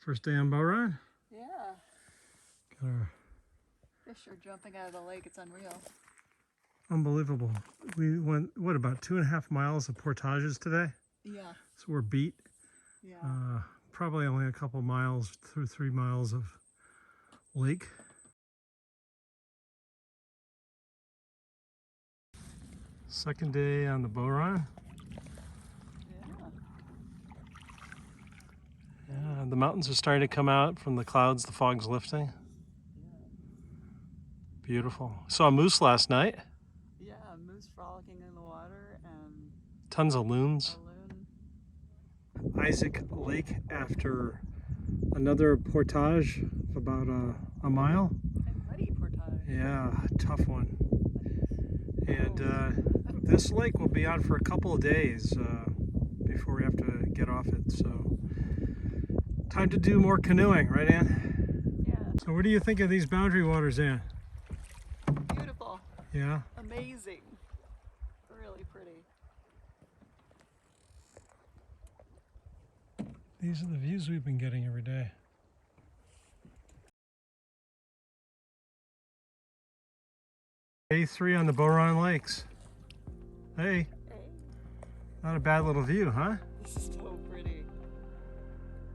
First day on Bowron? Yeah. Got our Fish are jumping out of the lake. It's unreal. unbelievable. We went, what, about 2.5 miles of portages today? Yeah. So we're beat. Yeah. Probably only a couple miles through 3 miles of lake. Second day on the Bowron. Yeah, the mountains are starting to come out from the clouds. The fog's lifting. Beautiful. Saw a moose last night. Yeah, moose frolicking in the water and Tons of loons. a loon. Isaac Lake after another portage of about a mile. And muddy portage. Yeah, tough one. And this lake will be out for a couple of days before we have to get off it. So time to do more canoeing, right, Ann? Yeah. So what do you think of these boundary waters, Ann? Beautiful. Yeah? Amazing. Really pretty. These are the views we've been getting every day. Day 3 on the Bowron Lakes. Hey, not a bad little view, huh? This is so pretty.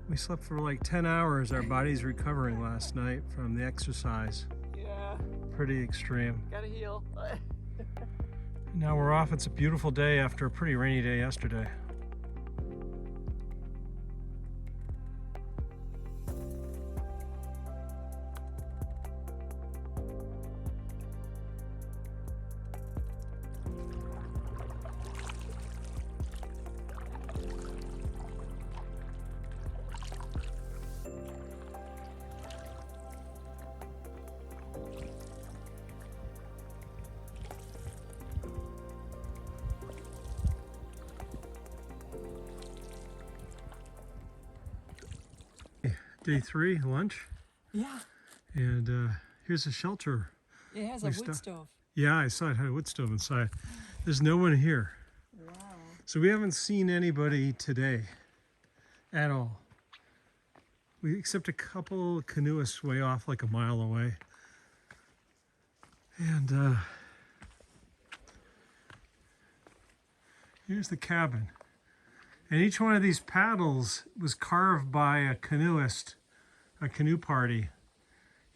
We slept for like 10 hours. Our body's recovering last night from the exercise. Yeah. Pretty extreme. Gotta heal. Now we're off. It's a beautiful day after a pretty rainy day yesterday. Day 3, lunch. Yeah. And here's a shelter. It has a wood stove. Yeah, I saw it had a wood stove inside. There's no one here. Wow. So we haven't seen anybody today at all. Except a couple canoeists way off, like a mile away. And here's the cabin. And each one of these paddles was carved by a canoeist, a canoe party.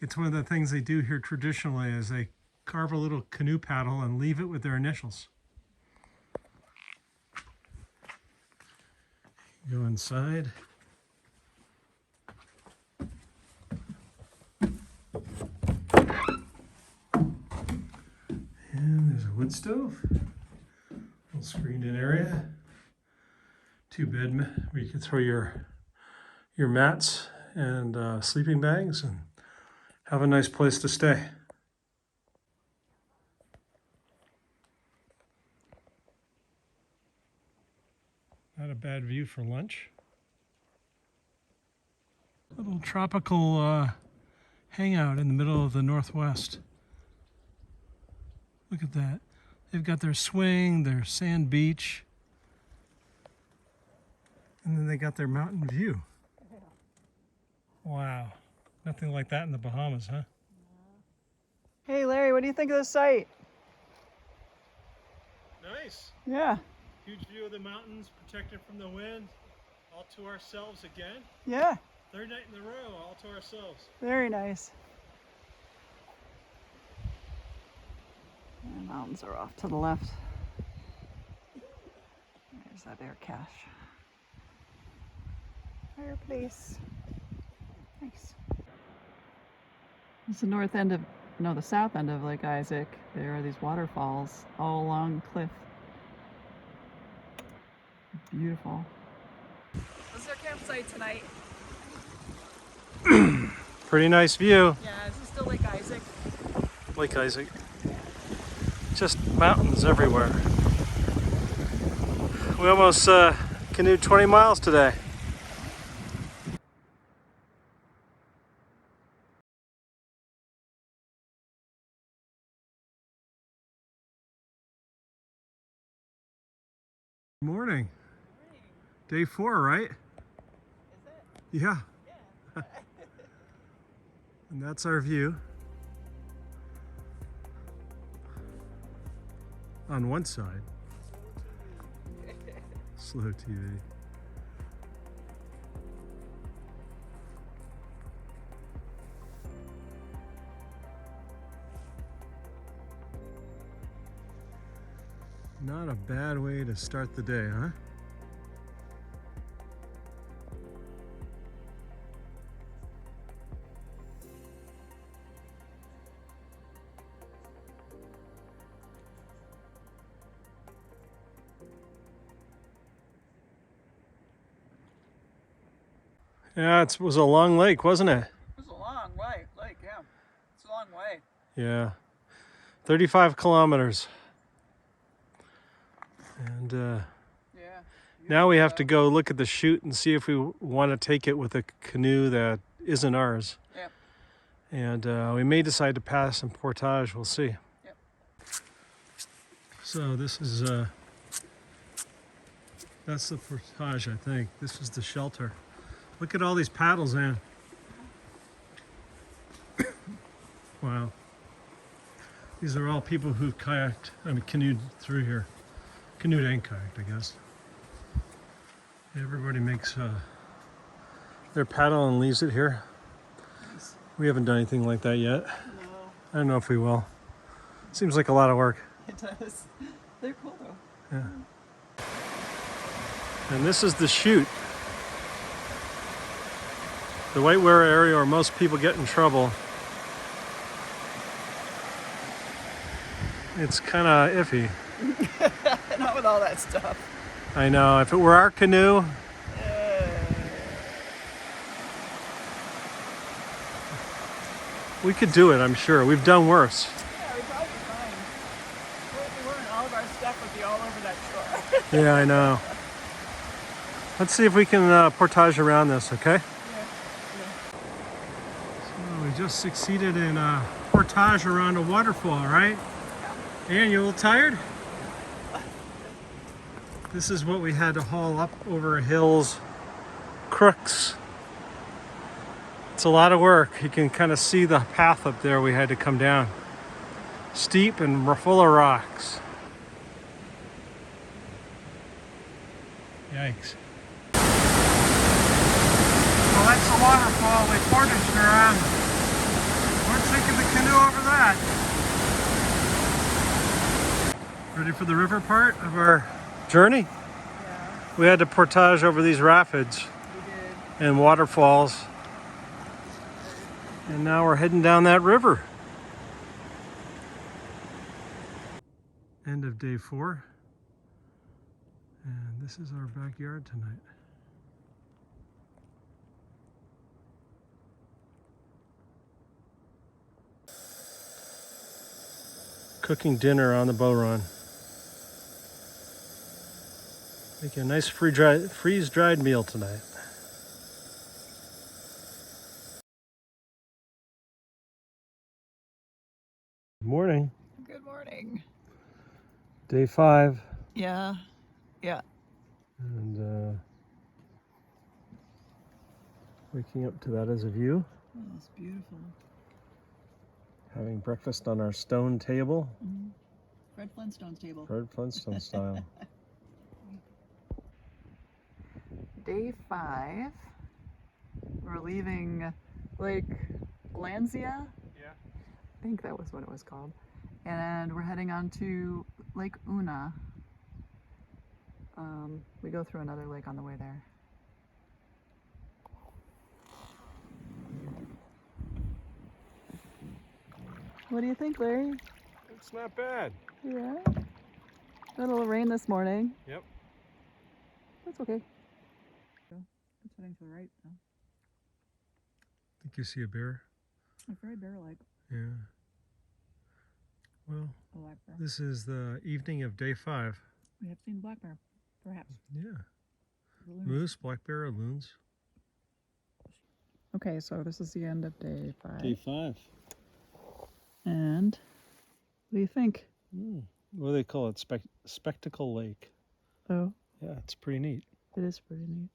It's one of the things they do here traditionally is they carve a little canoe paddle and leave it with their initials. Go inside. And there's a wood stove, little screened in area. 2 bed where you can throw your mats and sleeping bags and have a nice place to stay. Not a bad view for lunch. Little tropical hangout in the middle of the Northwest. Look at that. They've got their swing, their sand beach. And then they got their mountain view. Wow. Nothing like that in the Bahamas, huh? Hey Larry, what do you think of the site? Nice. Yeah. Huge view of the mountains, protected from the wind. All to ourselves again. Yeah. 3rd night in a row, all to ourselves. Very nice. The mountains are off to the left. There's that air cache. Fireplace. Nice. It's the north end of, no, the south end of Lake Isaac. There are these waterfalls all along the cliff. Beautiful. This is our campsite tonight. Pretty nice view. Yeah, this is still Lake Isaac. Lake Isaac. Just mountains everywhere. We almost canoed 20 miles today. Morning. Day 4, right? Is it? Yeah. Yeah. And that's our view. On one side. Slow TV. Not a bad way to start the day, huh? Yeah, it was a long lake, wasn't it? It was a long way, yeah. It's a long way. Yeah. 35 kilometers. And Yeah. now we have to go look at the chute and see if we want to take it with a canoe that isn't ours. Yep. And we may decide to pass some portage. We'll see. Yep. So this is that's the portage, I think. This is the shelter. Look at all these paddles, Ann. Wow. These are all people who've canoed through here. Canoed and kayaked, I guess. Everybody makes their paddle and leaves it here. Nice. We haven't done anything like that yet. No. I don't know if we will. Seems like a lot of work. It does. They're cool though. Yeah. And this is the chute. The whitewater area where most people get in trouble. It's kind of iffy. Not with all that stuff. I know. If it were our canoe, we could do it, I'm sure. We've done worse. Yeah, we'd probably be fine. If we weren't, all of our stuff would be all over that shore. Yeah, I know. Let's see if we can portage around this, okay? Yeah. So we just succeeded in portage around a waterfall, right? And you a little tired? This is what we had to haul up over hills, crooks. It's a lot of work. You can kind of see the path up there we had to come down. Steep and full of rocks. Yikes. Well, that's the waterfall we portaged around. We're taking the canoe over that. Ready for the river part of our journey? Yeah, We had to portage over these rapids we did. and waterfalls. And now we're heading down that river. End of day 4. And this is our backyard tonight. Cooking dinner on the Bowron. Making a nice freeze-dried meal tonight. Good morning. Good morning. Day 5. Yeah. And waking up to that as a view. Oh, it's beautiful. Having breakfast on our stone table. Mm-hmm. Fred Flintstone's table. Fred Flintstone style. Day 5. We're leaving Lake Lanzia. Yeah. I think that was what it was called. And we're heading on to Lake Una. We go through another lake on the way there. What do you think, Larry? It's not bad. Yeah. Got a little rain this morning. Yep. That's okay. It's heading to the right now. Think you see a bear? It's very bear-like. Yeah. Well, A black bear. this is the evening of day 5. We have seen black bear, perhaps. Yeah. Loons. Moose, black bear, loons. Okay, so this is the end of day 5. Day 5. And what do you think? What do they call it? Spectacle Lake. Oh, Yeah, it's pretty neat. it is pretty neat.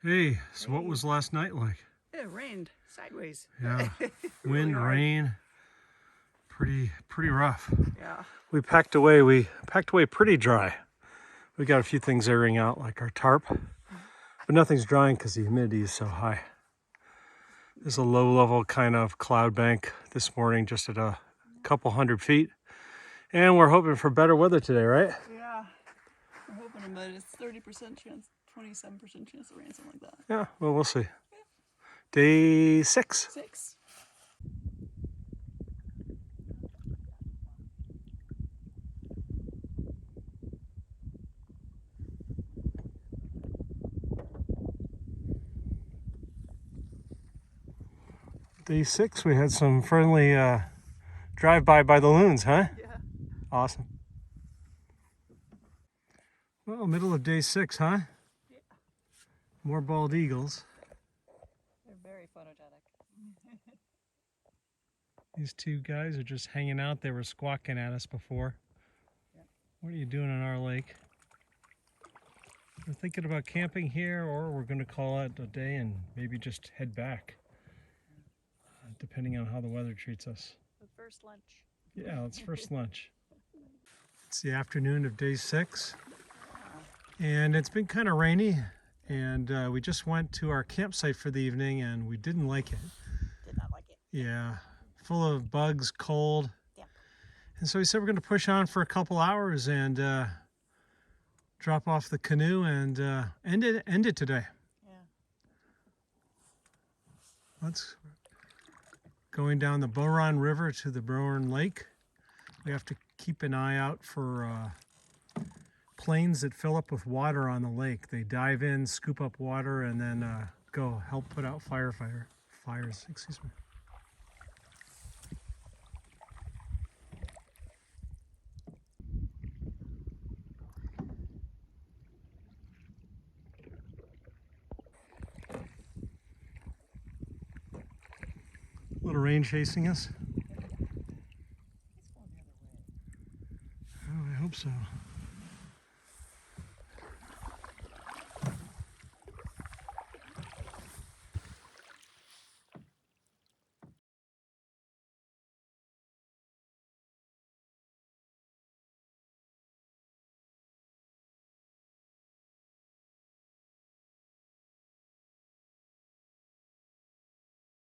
Hey, so what was last night like? It rained sideways. Yeah, Really wind, hard. rain, pretty rough. Yeah. We packed away pretty dry. We got a few things airing out like our tarp, but nothing's drying because the humidity is so high. There's a low level kind of cloud bank this morning just at a couple 100 feet. And we're hoping for better weather today, right? Yeah. We're hoping, but it's 30% chance, 27% chance of rain, something like that. Yeah, well, we'll see. Day 6. 6. Day 6, we had some friendly drive-by by the loons, huh? Yeah. Awesome. Well, middle of day 6, huh? Yeah. More bald eagles. They're very photogenic. These two guys are just hanging out. They were squawking at us before. Yep. What are you doing on our lake? We're thinking about camping here, or we're going to call it a day and maybe just head back, depending on how the weather treats us. The first lunch. Yeah, let's first lunch. It's the afternoon of day 6, and it's been kind of rainy, and we just went to our campsite for the evening, and we didn't like it. Did not like it. Yeah, full of bugs, cold. Yep. And so we said we're going to push on for a couple hours and drop off the canoe and end it today. Yeah. Let's going down the Bowron River to the Bowron Lake. We have to keep an eye out for planes that fill up with water on the lake. They dive in, scoop up water, and then go help put out fires. Excuse me. A little rain chasing us.